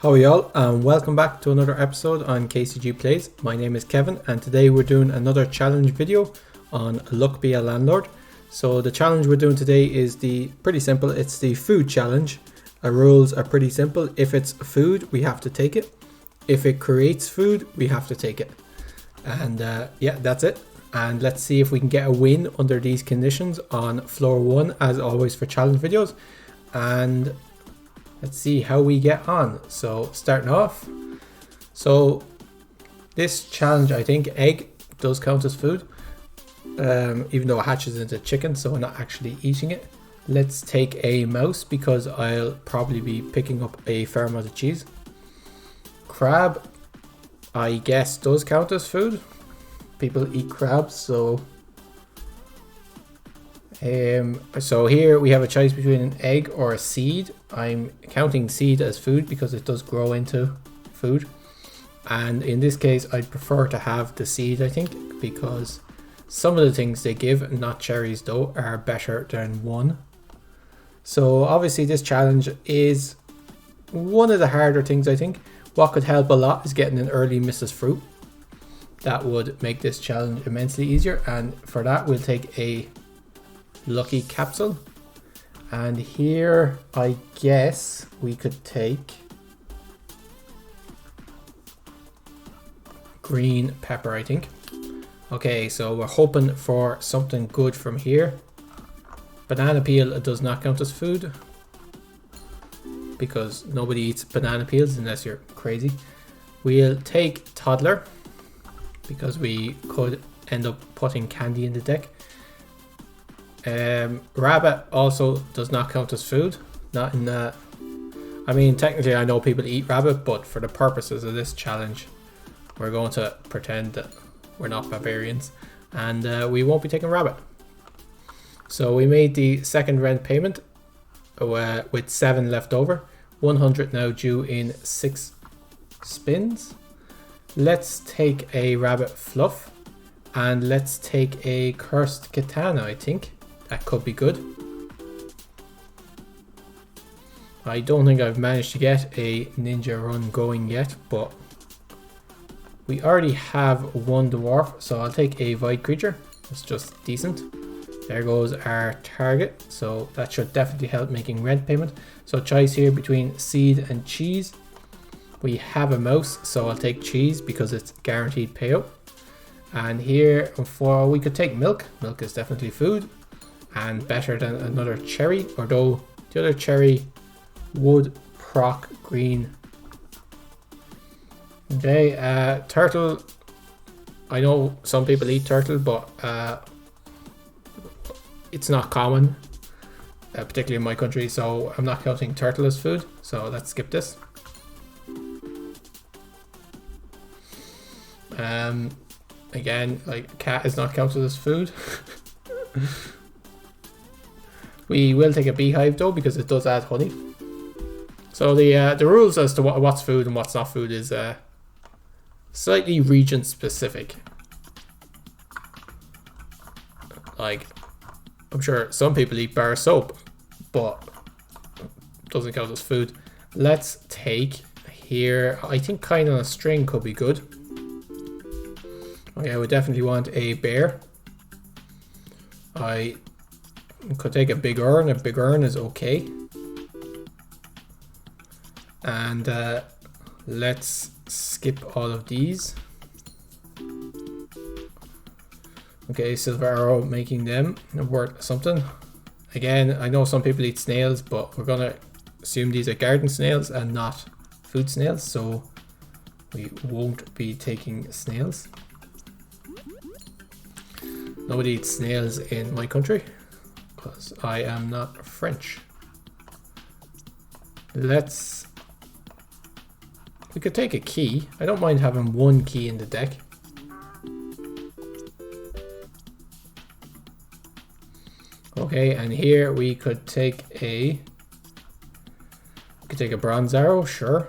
How are y'all, and welcome back to another episode on KCG Plays. My name is Kevin, and today we're doing another challenge video on Luck Be a Landlord. So the challenge we're doing today is pretty simple. It's the food challenge. Our rules are pretty simple. If it's food, we have to take it. If it creates food, we have to take it. And yeah, that's it. And let's see if we can get a win under these conditions on floor 1, as always for challenge videos. And let's see how we get on. So starting off, so this challenge, I think egg does count as food, even though it hatches into chicken, so we're not actually eating it. Let's take a mouse because I'll probably be picking up a fair amount of cheese. Crab, I guess, does count as food. People eat crabs, so here we have a choice between an egg or a seed. I'm counting seed as food because it does grow into food, and in this case I'd prefer to have the seed, I think, because some of the things they give, not cherries though, are better than one. So obviously this challenge is one of the harder things, I think. What could help a lot is getting an early Mrs. Fruit. That would make this challenge immensely easier, and for that we'll take a lucky capsule. And here I guess we could take green pepper, I think. Okay, so we're hoping for something good from here. Banana peel does not count as food because nobody eats banana peels unless you're crazy. We'll take toddler because we could end up putting candy in the deck. Rabbit also does not count as food. Not in that. I mean, technically I know people eat rabbit, but for the purposes of this challenge we're going to pretend that we're not barbarians, and we won't be taking rabbit. So we made the second rent payment with 7 left over. 100 now due in 6 spins. Let's take a rabbit fluff, and let's take a cursed katana. I think that could be good. I don't think I've managed to get a ninja run going yet, but we already have one dwarf, so I'll take a void creature. It's just decent. There goes our target, so that should definitely help making rent payment. So choice here between seed and cheese. We have a mouse, so I'll take cheese because it's guaranteed payout. And here we could take milk. Milk is definitely food and better than another cherry, although the other cherry would proc green. Okay, turtle. I know some people eat turtle, but it's not common, particularly in my country, so I'm not counting turtle as food, so let's skip this. Again, like, cat is not counted as food. We will take a beehive though because it does add honey. So the rules as to what's food and what's not food is slightly region specific. Like, I'm sure some people eat bar soap, but doesn't count as food. Let's take here, I think kind on a string could be good. Okay, I would definitely want a bear. I could take a big urn. A big urn is okay. And let's skip all of these. Okay, silver arrow, making them worth something. Again, I know some people eat snails, but we're gonna assume these are garden snails and not food snails, so we won't be taking snails. Nobody eats snails in my country because I am not French. We could take a key. I don't mind having one key in the deck. Okay, and here we could take a bronze arrow, sure.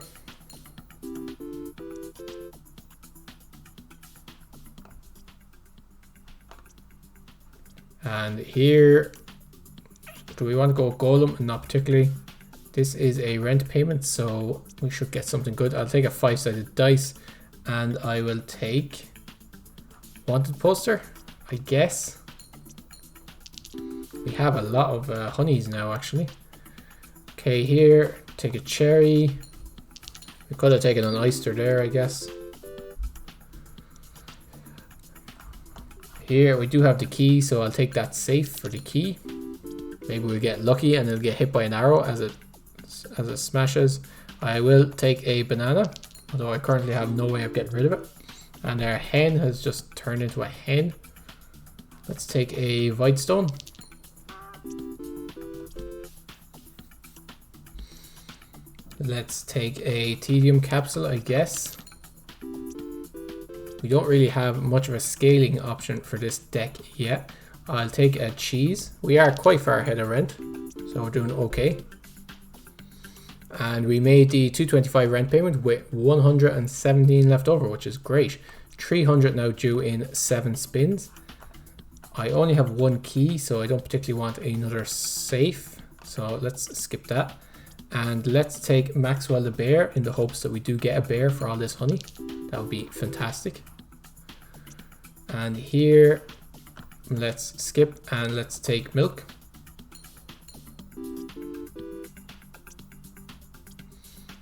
And here, do we want to go golem? Not particularly. This is a rent payment, so we should get something good. I'll take a 5-sided dice, and I will take wanted poster, I guess. We have a lot of honeys now, actually. Okay, here, take a cherry. We could have taken an oyster there, I guess. Here, we do have the key, so I'll take that safe for the key. Maybe we'll get lucky and it'll get hit by an arrow as it smashes. I will take a banana, although I currently have no way of getting rid of it. And our hen has just turned into a hen. Let's take a void stone. Let's take a tedium capsule, I guess. We don't really have much of a scaling option for this deck yet. I'll take a cheese. We are quite far ahead of rent, so we're doing okay. And we made the 225 rent payment with 117 left over, which is great. 300 now due in 7 spins. I only have 1 key, so I don't particularly want another safe. So let's skip that. And let's take Maxwell the bear in the hopes that we do get a bear for all this honey. That would be fantastic. And here, let's skip and let's take milk.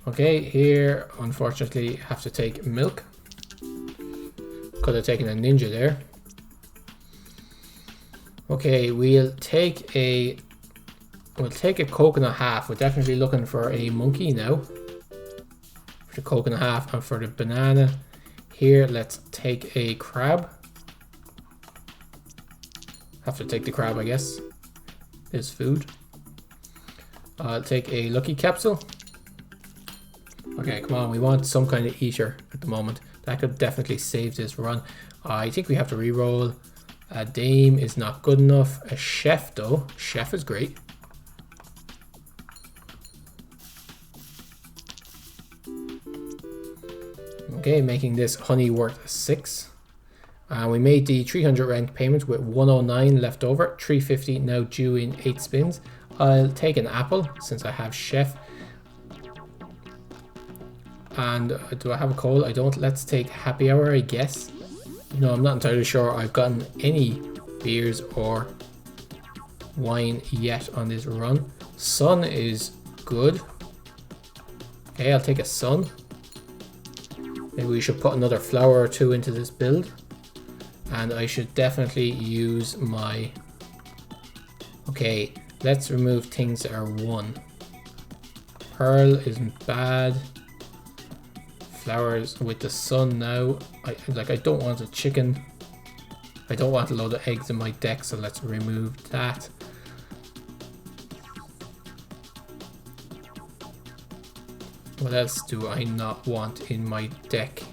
Okay, here, unfortunately, have to take milk. Could have taken a ninja there. Okay, we'll take a coconut half. We're definitely looking for a monkey now. For the coconut half and for the banana. Here, let's take a crab. Have to take the crab, I guess. Is food. I'll take a lucky capsule. Okay, come on. We want some kind of eater at the moment. That could definitely save this run. I think we have to re-roll. A dame is not good enough. A chef, though. Chef is great. Okay, making this honey worth 6. We made the 300 rent payment with 109 left over. 350 now due in 8 spins. I'll take an apple since I have chef. And do I have a coal? I don't. Let's take happy hour, I guess. No, I'm not entirely sure I've gotten any beers or wine yet on this run. Sun is good. Okay, I'll take a sun. Maybe we should put another flower or 2 into this build. And I should definitely use my... Okay, let's remove things that are 1. Pearl isn't bad. Flowers with the sun now. I don't want a chicken. I don't want a load of eggs in my deck, so let's remove that. What else do I not want in my deck?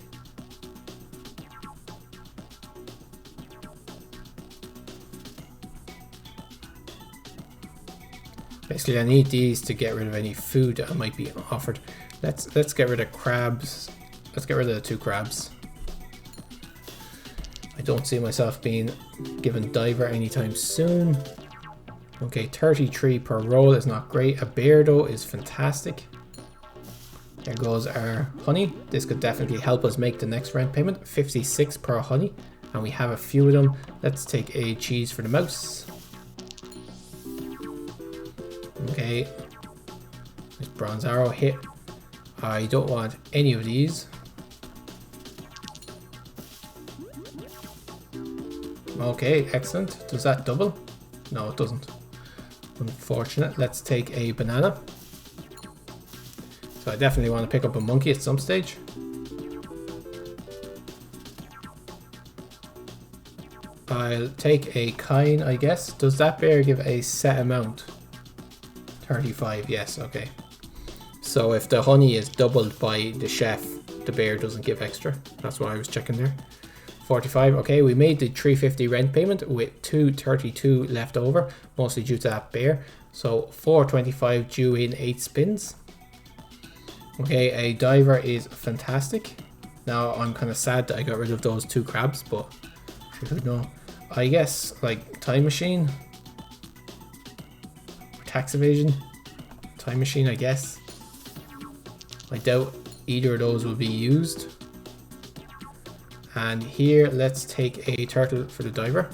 Basically, I need these to get rid of any food that might be offered. Let's get rid of crabs. Let's get rid of the 2 crabs. I don't see myself being given diver anytime soon. Okay, 33 per roll is not great. A bear though is fantastic. There goes our honey. This could definitely help us make the next rent payment. 56 per honey, and we have a few of them. Let's take a cheese for the mouse. Okay, this bronze arrow hit. I don't want any of these. Okay, excellent. Does that double? No, it doesn't. Unfortunate. Let's take a banana. So I definitely want to pick up a monkey at some stage. I'll take a kine, I guess. Does that bear give a set amount? 35, yes, okay. So if the honey is doubled by the chef, the bear doesn't give extra. That's why I was checking there. 45, okay, we made the 350 rent payment with 232 left over, mostly due to that bear. So 425 due in 8 spins. Okay, a diver is fantastic. Now I'm kind of sad that I got rid of those 2 crabs, but sure, no. I guess like time machine, tax evasion, time machine, I guess. I doubt either of those will be used. And here, let's take a turtle for the diver.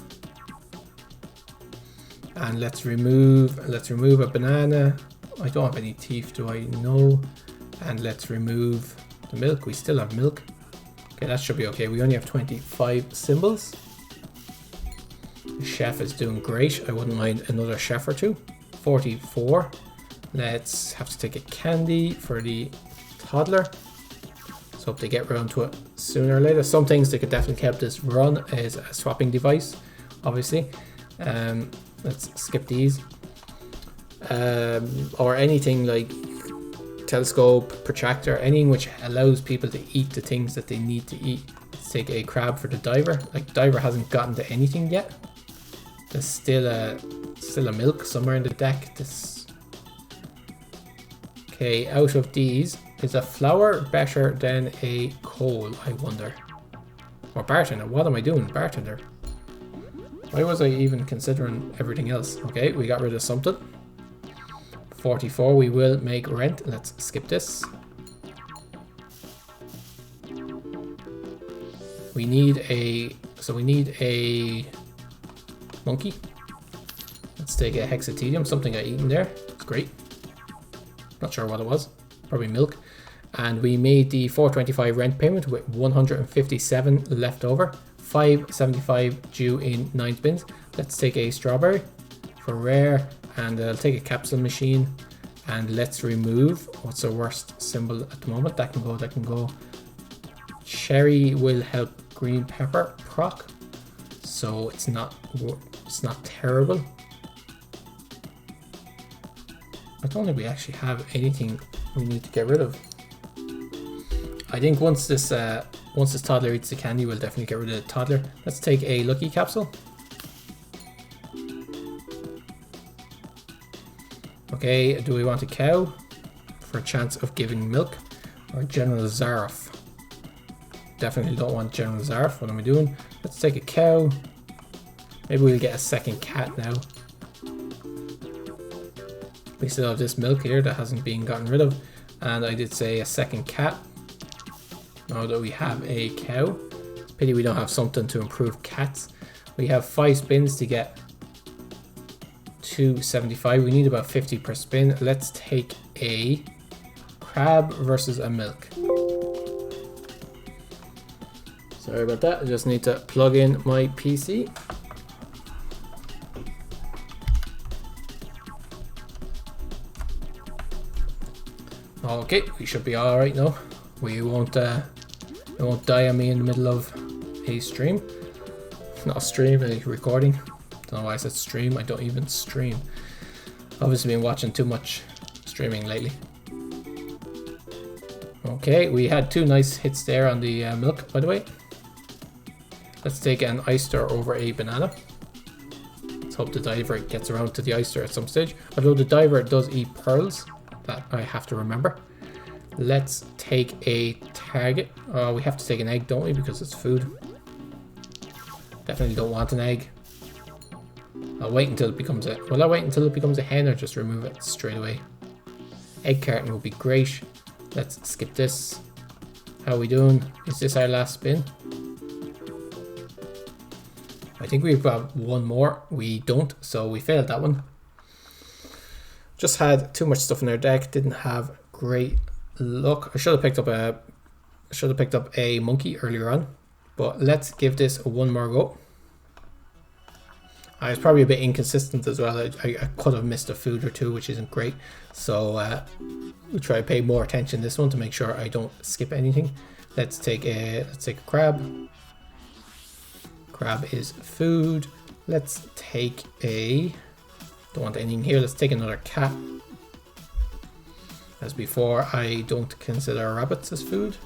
And let's remove a banana. I don't have any teeth, do I? No. And let's remove the milk. We still have milk. Okay, that should be okay. We only have 25 symbols. The chef is doing great. I wouldn't mind another chef or two. 44. Let's have to take a candy for the toddler. So hope they get around to it sooner or later. Some things they could definitely keep this run as a swapping device, obviously. Let's skip these. Or anything like telescope, protractor, anything which allows people to eat the things that they need to eat. Let's take a crab for the diver. Like, diver hasn't gotten to anything yet. There's still a milk somewhere in the deck. Okay, out of these, is a flower better than a coal, I wonder? Or bartender, what am I doing? Bartender. Why was I even considering everything else? Okay, we got rid of something. 44, we will make rent. Let's skip this. We need a monkey. Let's take a hexatedium, something I eaten there. It's great. Not sure what it was. Probably milk. And we made the 425 rent payment with 157 left over. 575 due in 9 spins. Let's take a strawberry for rare, and I'll take a capsule machine, and let's remove what's the worst symbol at the moment. That can go. Cherry will help green pepper proc, so it's not terrible. I don't think we actually have anything we need to get rid of. I think once this toddler eats the candy, we'll definitely get rid of the toddler. Let's take a lucky capsule. Okay, do we want a cow for a chance of giving milk, or General Zarf? Definitely don't want General Zarf. What am I doing? Let's take a cow. Maybe we'll get a second cat now. We still have this milk here that hasn't been gotten rid of, and I did say a second cat. Now that we have a cow. Pity we don't have something to improve cats. We have 5 spins to get 275. We need about 50 per spin. Let's take a crab versus a milk. Sorry about that. I just need to plug in my PC. Okay, we should be all right now. We won't die on me in the middle of a stream. Not a stream, a recording. Don't know why I said stream. I don't even stream. Obviously been watching too much streaming lately. Okay, we had 2 nice hits there on the milk, by the way. Let's take an oyster over a banana. Let's hope the diver gets around to the oyster at some stage. Although the diver does eat pearls, that I have to remember. Let's take a target. We have to take an egg, don't we? Because it's food. Definitely don't want an egg. I'll wait until it becomes a... Will I wait until it becomes a hen, or just remove it straight away? Egg carton will be great. Let's skip this. How are we doing? Is this our last spin? I think we've got one more. We don't, so we failed that one. Just had too much stuff in our deck. Didn't have great luck. I should have picked up a monkey earlier on, but let's give this one more go. I was probably a bit inconsistent as well. I could have missed a food or two, which isn't great. So we'll try to pay more attention this one to make sure I don't skip anything. Let's take a crab. Crab is food. Let's take a... Don't want anything here. Let's take another cat. As before, I don't consider rabbits as food.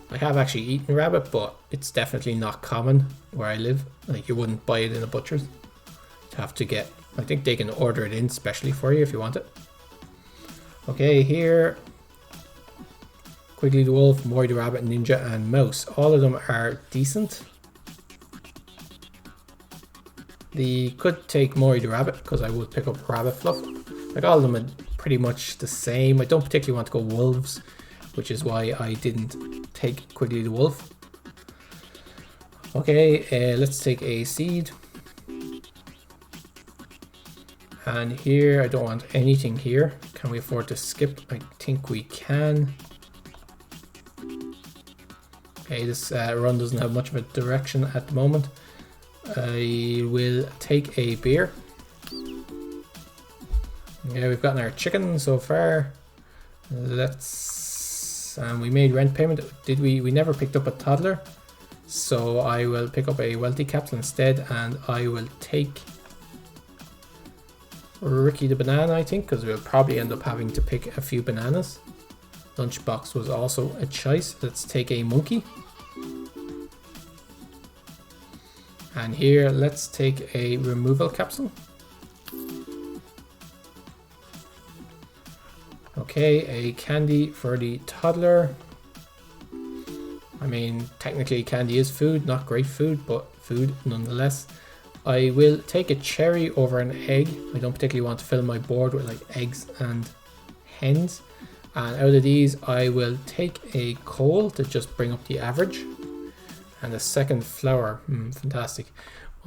I have actually eaten rabbit, but it's definitely not common where I live. Like, you wouldn't buy it in a butcher's. You have to get... I think they can order it in specially for you if you want it. Okay, here... Quigley the Wolf, Mori the Rabbit, Ninja, and Mouse. All of them are decent. They could take Mori the Rabbit, because I would pick up Rabbit Fluff. Like, all of them are pretty much the same. I don't particularly want to go wolves, which is why I didn't take Quigley the wolf. Okay, let's take a seed. And here, I don't want anything here. Can we afford to skip? I think we can. Okay, this run doesn't have much of a direction at the moment. I will take a beer. Yeah, we've gotten our chicken so far. And we made rent payment. Did we? We never picked up a toddler. So I will pick up a wealthy capsule instead, and I will take Ricky the banana, I think, because we'll probably end up having to pick a few bananas. Lunchbox was also a choice. Let's take a monkey. And here, let's take a removal capsule. Okay, a candy for the toddler. I mean, technically candy is food, not great food, but food nonetheless. I will take a cherry over an egg. I don't particularly want to fill my board with like eggs and hens. And out of these, I will take a coal to just bring up the average. And a second flower. Fantastic.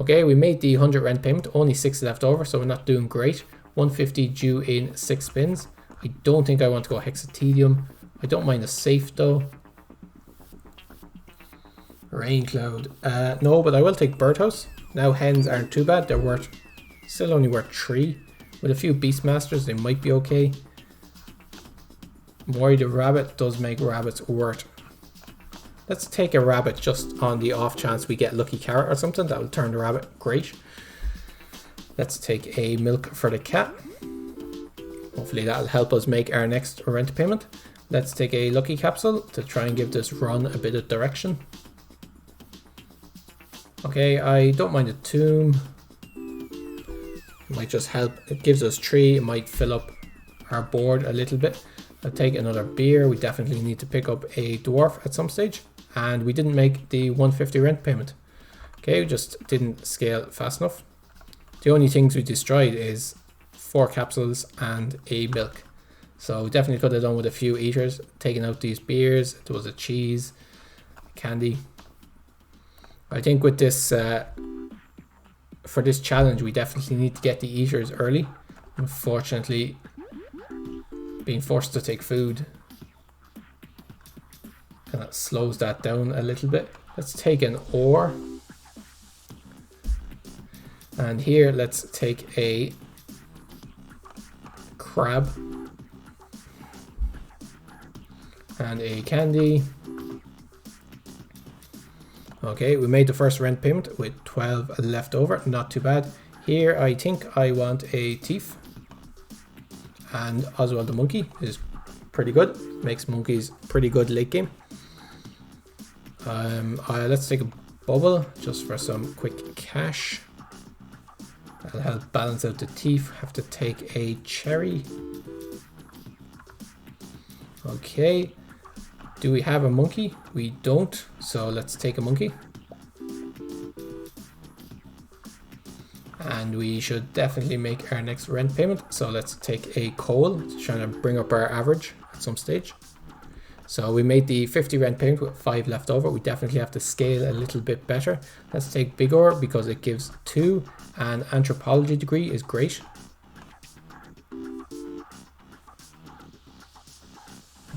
Okay, we made the 100 rent payment. Only 6 left over, so we're not doing great. 150 due in 6 spins. I don't think I want to go hexatedium. I don't mind a safe though. Rain cloud. No, but I will take birdhouse. Now hens aren't too bad. They're still only worth 3. With a few beastmasters, they might be okay. Mori the rabbit does make rabbits worth. Let's take a rabbit just on the off chance we get lucky carrot or something. That will turn the rabbit great. Let's take a milk for the cat. Hopefully that'll help us make our next rent payment. Let's take a lucky capsule to try and give this run a bit of direction. Okay, I don't mind a tomb. It might just help. It gives us 3. It might fill up our board a little bit. I'll take another beer. We definitely need to pick up a dwarf at some stage. And we didn't make the 150 rent payment. Okay, we just didn't scale fast enough. The only things we destroyed is 4 capsules and a milk. So we definitely could have done with a few eaters, taking out these beers. There was a cheese, candy. I think with this, for this challenge, we definitely need to get the eaters early. Unfortunately, being forced to take food kind of slows that down a little bit. Let's take an ore. And here, let's take a crab. And a candy. Okay, we made the first rent payment with 12 left over, not too bad. Here I think I want a thief. And Oswald the monkey is pretty good, makes monkeys pretty good late game. Let's take a bubble just for some quick cash. That'll help balance out the thief. Have to take a cherry. Okay. Do we have a monkey? We don't, so let's take a monkey. And we should definitely make our next rent payment, so let's take a coal to try to bring up our average at some stage. So we made the 50 rent payment with 5 left over. We definitely have to scale a little bit better. Let's take big ore because it gives 2, and anthropology degree is great.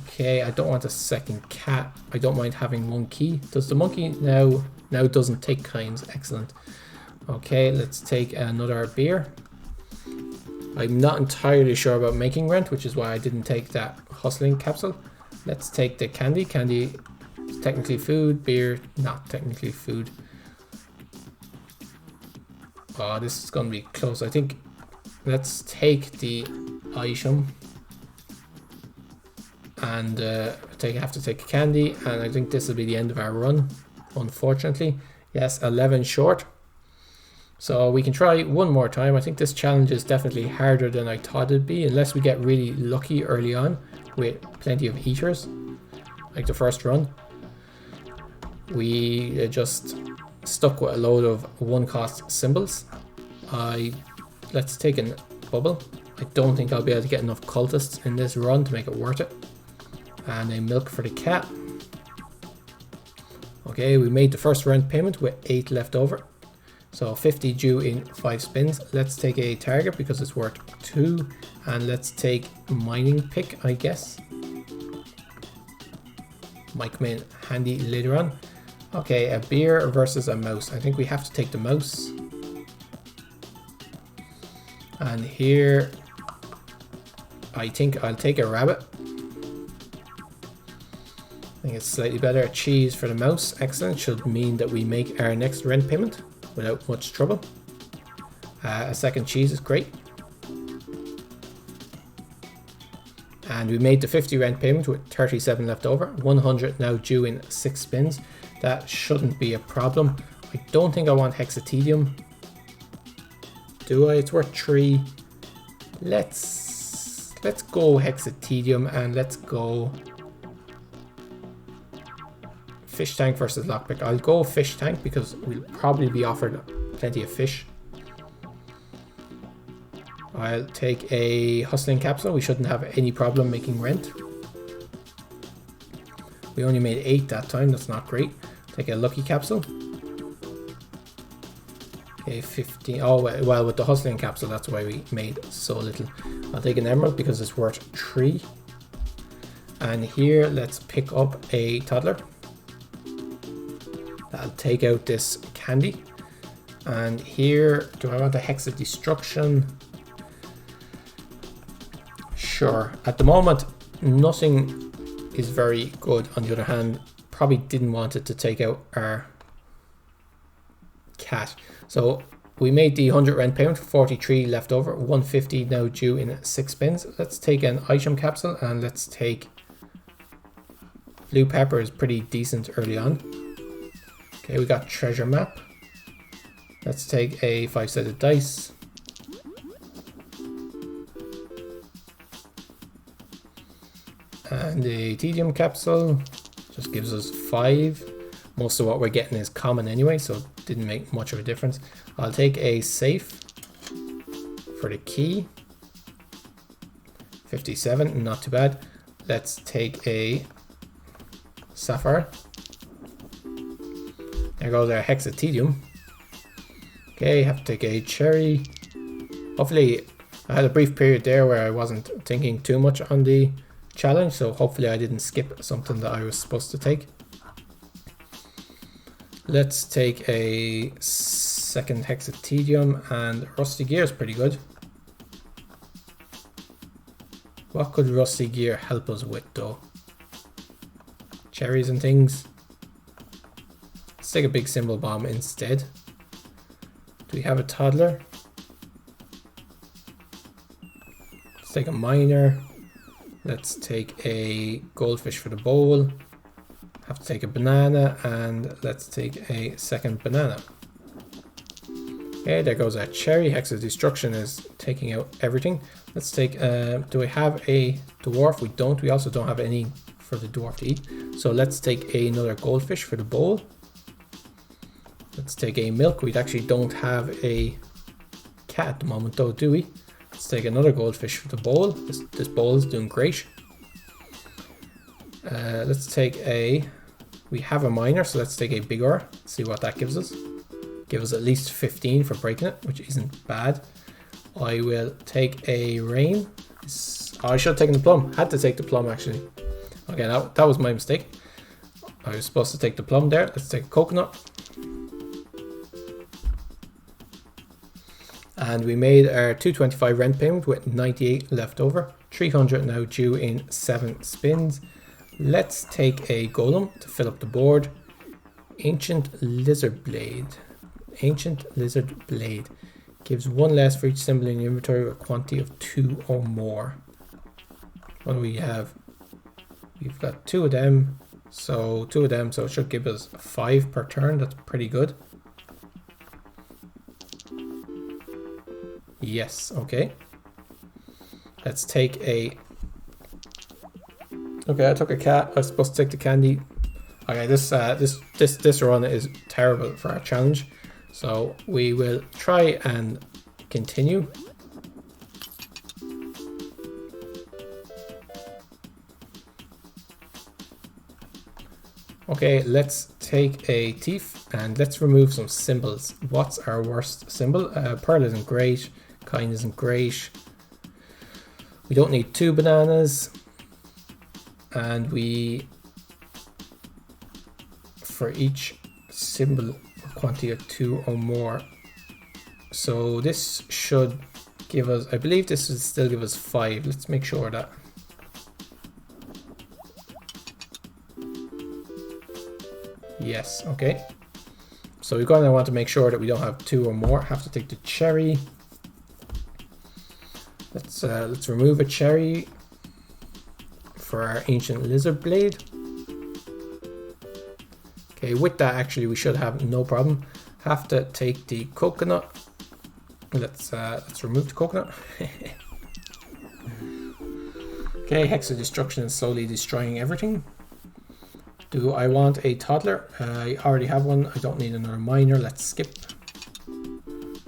Okay, I don't want a second cat. I don't mind having 1 key. Does the monkey now doesn't take kinds? Excellent. Okay, let's take another beer. I'm not entirely sure about making rent, which is why I didn't take that hustling capsule. Let's take the candy. Candy is technically food. Beer, not technically food. Oh, this is going to be close. I think let's take the item. And I have to take a candy, and I think this will be the end of our run, unfortunately. Yes, 11 short. So we can try one more time. I think this challenge is definitely harder than I thought it'd be, unless we get really lucky early on with plenty of eaters, like the first run. We just stuck with a load of 1-cost symbols. Let's take a bubble. I I don't think I'll be able to get enough cultists in this run to make it worth it. And a milk for the cat. Okay, we made the first rent payment with 8 left over. So 50 due in 5 spins. Let's take a target because it's worth 2. And let's take mining pick, I guess. Might come in handy later on. Okay, a beer versus a mouse. I think we have to take the mouse. And here, I think I'll take a rabbit. I think it's slightly better. A cheese for the mouse. Excellent. Should mean that we make our next rent payment without much trouble. A second cheese is great. And we made the 50 rent payment with 37 left over. 100 now due in 6 spins. That shouldn't be a problem. I don't think I want hexatedium. Do I? It's worth 3. Let's go hexatedium and let's go fish tank versus lockpick. I'll go fish tank because we'll probably be offered plenty of fish. I'll take a hustling capsule. We shouldn't have any problem making rent. We only made 8 that time. That's not great. Take a lucky capsule. Okay, 15. Oh, well, with the hustling capsule, that's why we made so little. I'll take an emerald because it's worth 3. And here, let's pick up a toddler. I'll take out this candy. And here, do I want a hex of destruction? Sure. At the moment, nothing is very good. On the other hand, probably didn't want it to take out our cat. So we made the 100 rent payment, 43 left over, 150 now due in 6 spins. Let's take an item capsule and let's take blue pepper is pretty decent early on. Okay, we got treasure map. Let's take a 5-sided dice. And the tedium capsule just gives us 5. Most of what we're getting is common anyway, so it didn't make much of a difference. I'll take a safe for the key. 57, not too bad. Let's take a sapphire. There goes our hexatedium. Okay, have to take a cherry. Hopefully, I had a brief period there where I wasn't thinking too much on the challenge, so hopefully I didn't skip something that I was supposed to take. Let's take a second hexatedium, and rusty gear is pretty good. What could rusty gear help us with though? Cherries and things. Let's take a big symbol bomb instead. Do we have a toddler? Let's take a miner. Let's take a goldfish for the bowl. Have to take a banana, and let's take a second banana. Okay, there goes our cherry. Hex of destruction is taking out everything. Let's take, do we have a dwarf? We don't. We also don't have any for the dwarf to eat. So let's take another goldfish for the bowl. Let's take a milk. We actually don't have a cat at the moment though, do we? Let's take another goldfish for the bowl. This bowl is doing great. Let's take a, we have a miner, so let's take a big ore, see what that gives us. Give us at least 15 for breaking it, which isn't bad. I will take a rain. Oh, I should have taken the plum. Had to take the plum actually. Okay, that was my mistake. I was supposed to take the plum there. Let's take a coconut. And we made our 225 rent payment with 98 left over. 300 now due in 7 spins. Let's take a golem to fill up the board. Ancient lizard blade. Ancient lizard blade. Gives 1 less for each symbol in the inventory with a quantity of 2 or more. What do we have? We've got 2 of them. So 2 of them, so it should give us 5 per turn. That's pretty good. Yes, okay. Let's take a... Okay, I took a cat. I was supposed to take the candy. Okay, this run is terrible for our challenge. So we will try and continue. Okay, let's take a thief and let's remove some symbols. What's our worst symbol? Pearl isn't great. Kind isn't great. We don't need 2 bananas. And we, for each symbol, quantity of 2 or more. So this should give us, I believe this will still give us 5. Let's make sure of that. Yes, okay. So we're going to want to make sure that we don't have 2 or more. Have to take the cherry. Let's remove a cherry for our ancient lizard blade. Okay, with that actually we should have no problem. Have to take the coconut. Let's remove the coconut. Okay, Hex of Destruction is slowly destroying everything. Do I want a toddler? I already have one. I don't need another miner. Let's skip.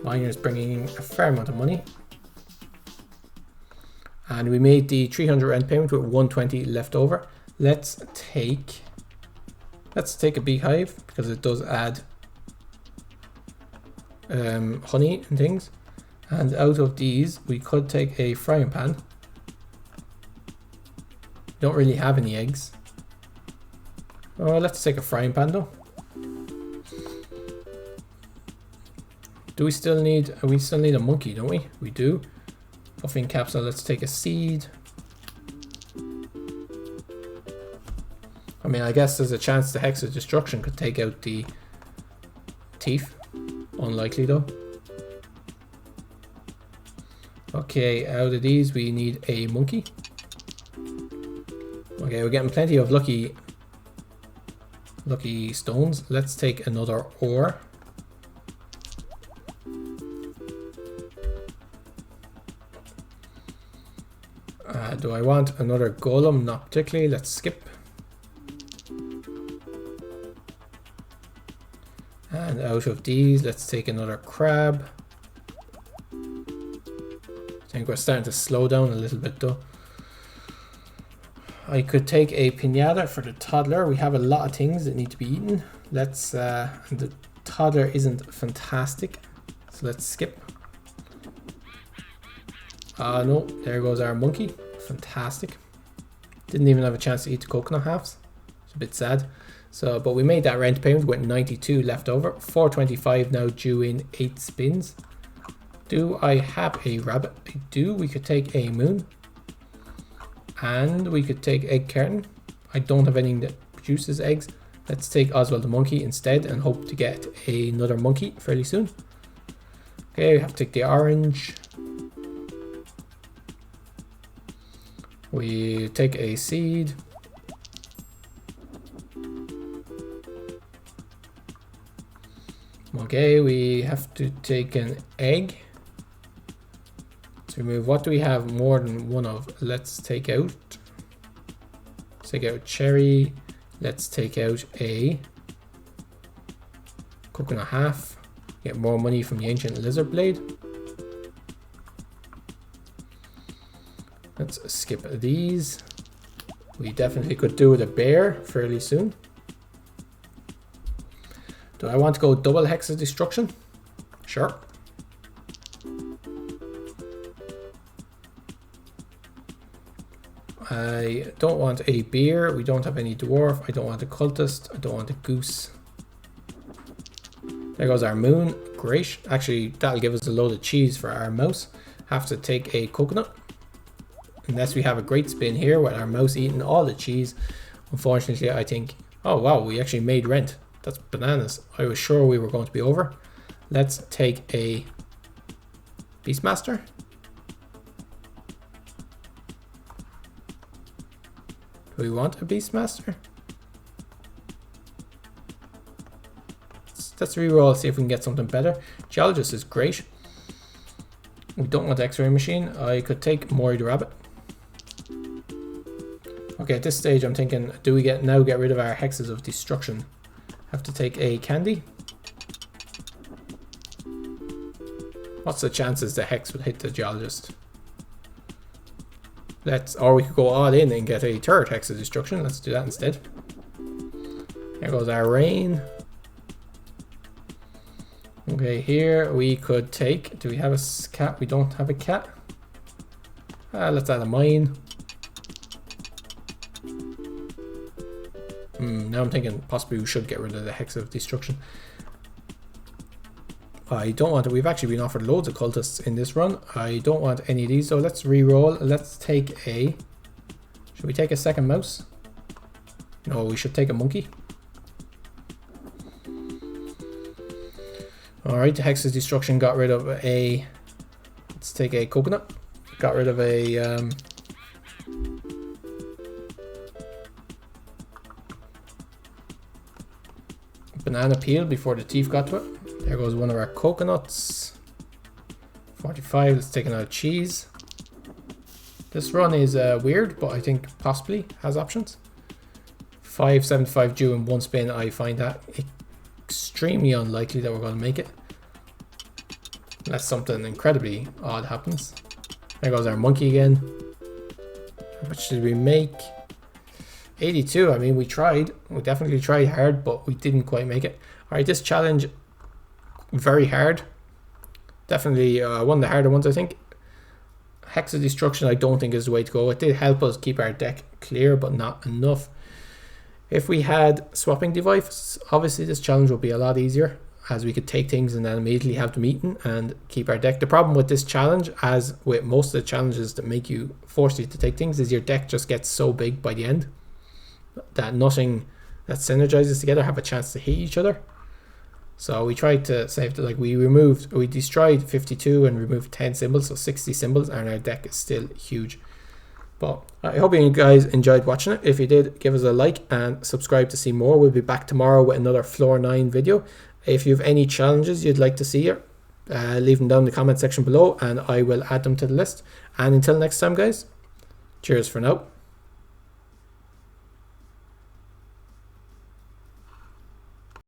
Miner is bringing a fair amount of money. And we made the 300 rent payment with 120 left over. Let's take a beehive because it does add honey and things. And out of these, we could take a frying pan. Don't really have any eggs. Oh, let's take a frying pan though. We still need a monkey, don't we? We do. Puffing capsule, let's take a seed. I mean, I guess there's a chance the Hex of Destruction could take out the thief. Unlikely though. Okay, out of these we need a monkey. Okay, we're getting plenty of lucky stones. Let's take another ore. Do I want another golem? Not particularly. Let's skip. And out of these, let's take another crab. I think we're starting to slow down a little bit though. I could take a piñata for the toddler. We have a lot of things that need to be eaten. Let's, the toddler isn't fantastic, so let's skip. No, there goes our monkey. Fantastic. Didn't even have a chance to eat the coconut halves. It's a bit sad. So, but we made that rent payment with 92 left over. 425 now due in 8 spins. Do I have a rabbit? I do. We could take a moon. And we could take egg carton. I don't have anything that produces eggs. Let's take Oswald the monkey instead and hope to get another monkey fairly soon. Okay, we have to take the orange. We take a seed. Okay, we have to take an egg. To remove, what do we have more than one of? Let's take out cherry. Let's take out a coconut half. Get more money from the ancient lizard blade. Let's skip these. We definitely could do with a bear fairly soon. Do I want to go double Hex of Destruction? Sure. I don't want a beer. We don't have any dwarf. I don't want a cultist. I don't want a goose. There goes our moon. Great. Actually, that'll give us a load of cheese for our mouse. Have to take a coconut. Unless we have a great spin here with our mouse eating all the cheese. Unfortunately, I think... Oh, wow. We actually made rent. That's bananas. I was sure we were going to be over. Let's take a Beastmaster. Do we want a Beastmaster? Let's reroll, see if we can get something better. Geologist is great. We don't want X-ray machine. I could take Mori the rabbit. Okay, at this stage I'm thinking, do we get rid of our Hexes of Destruction? Have to take a candy. What's the chances the Hex would hit the Geologist? Or we could go all in and get a third Hex of Destruction. Let's do that instead. Here goes our rain. Okay, here we could take, do we have a cat? We don't have a cat. Let's add a mine. Now I'm thinking possibly we should get rid of the Hex of Destruction. I don't want it. We've actually been offered loads of cultists in this run. I don't want any of these, so let's re-roll. Let's take a... Should we take a second mouse? No, we should take a monkey. Alright, the Hex of Destruction got rid of a... Let's take a coconut. Got rid of a... banana peel before the thief got to it. There goes one of our coconuts. 45, let's take another cheese. This run is weird, but I think possibly has options. 575 due in one spin. I find that extremely unlikely that we're going to make it. Unless something incredibly odd happens. There goes our monkey again. How much did we make? 82. I mean, we tried. We definitely tried hard, but we didn't quite make it. Alright, this challenge, very hard. Definitely one of the harder ones, I think. Hex of Destruction, I don't think is the way to go. It did help us keep our deck clear, but not enough. If we had swapping device, obviously this challenge would be a lot easier, as we could take things and then immediately have them eaten and keep our deck. The problem with this challenge, as with most of the challenges that force you to take things, is your deck just gets so big by the end that nothing that synergizes together have a chance to hit each other. So we tried to save, like we destroyed 52 and removed 10 symbols, so 60 symbols, and our deck is still huge. But I hope you guys enjoyed watching it. If you did, give us a like and subscribe to see more. We'll be back tomorrow with another floor 9 video. If you have any challenges you'd like to see here, leave them down in the comment section below and I will add them to the list. And until next time, guys, cheers for now.